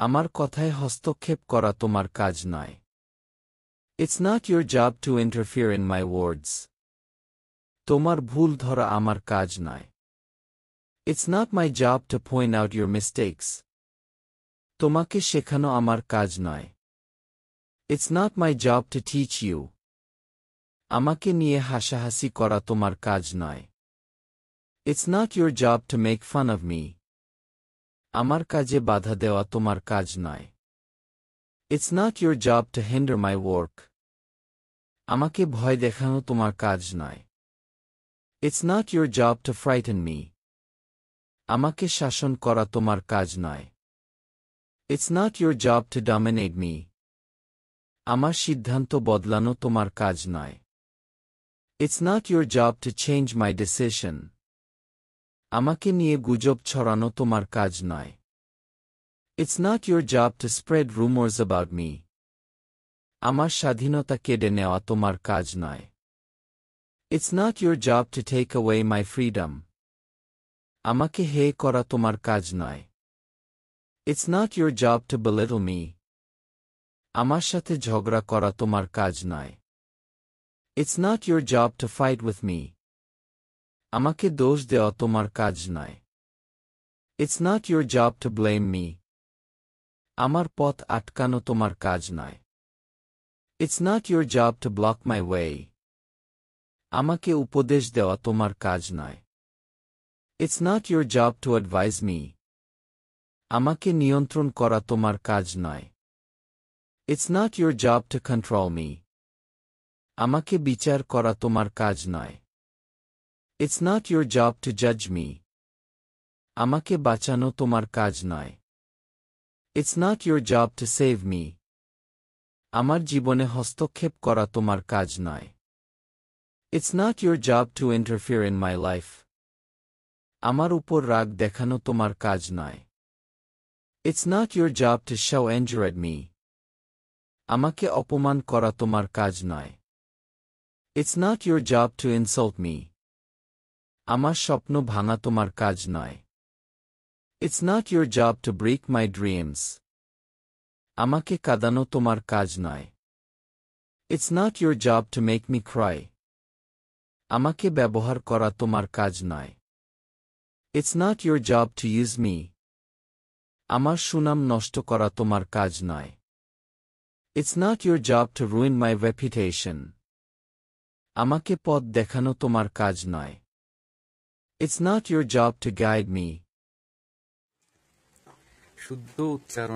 আমার কথায় হস্তক্ষেপ করা তোমার কাজ নয়। It's not your job to interfere in my words. তোমার ভুল ধরা আমার কাজ নয়। It's not my job to point out your mistakes. তোমাকে শেখানো আমার কাজ নয়। It's not my job to teach you. আমাকে নিয়ে হাসাহাসি করা তোমার কাজ নয়। It's not your job to make fun of me. আমার কাজে বাধা দেওয়া তোমার কাজ নয়। It's not your job to hinder my work. আমাকে ভয় দেখানো তোমার কাজ নয়। It's not your job to frighten me. আমাকে শাসন করা তোমার কাজ নয়। It's not your job to dominate me. আমার সিদ্ধান্ত বদলানো তোমার কাজ নয়। It's not your job to change my decision. আমাকে নিয়ে গুজব ছড়ানো তোমার কাজ নয়। It's not your job to spread rumors about me. আমার স্বাধীনতা কেড়ে নেওয়া তোমার কাজ নয়। It's not your job to take away my freedom. আমাকে হেয় করা তোমার কাজ নয়। It's not your job to belittle me. আমার সাথে ঝগড়া করা তোমার কাজ নয়। It's not your job to fight with me. আমাকে দোষ দেওয়া তোমার কাজ নয়। It's not your job to blame me. আমার পথ আটকানো তোমার কাজ নয়। It's not your job to block my way. আমাকে উপদেশ দেওয়া তোমার কাজ নয়। It's not your job to advise me. আমাকে নিয়ন্ত্রণ করা তোমার কাজ নয়। It's not your job to control me. আমাকে বিচার করা তোমার কাজ নয়। It's not your job to judge me. আমাকে বাঁচানো তোমার কাজ নয়। It's not your job to save me. আমার জীবনে হস্তক্ষেপ করা তোমার কাজ নয়। It's not your job to interfere in my life. আমার উপর রাগ দেখানো তোমার কাজ নয়। It's not your job to show anger at me. আমাকে অপমান করা তোমার কাজ নয়। It's not your job to insult me. আমার স্বপ্ন ভাঙা তোমার কাজ নয়। It's not your job to break my dreams. আমাকে কাঁদানো তোমার কাজ নয়। It's not your job to make me cry. আমাকে ব্যবহার করা তোমার কাজ নয়। It's not your job to use me. আমার সুনাম নষ্ট করা তোমার কাজ নয়। It's not your job to ruin my reputation. আমাকে পথ দেখানো তোমার কাজ নয়। It's not your job to guide me. শুদ্ধ উচ্চারণ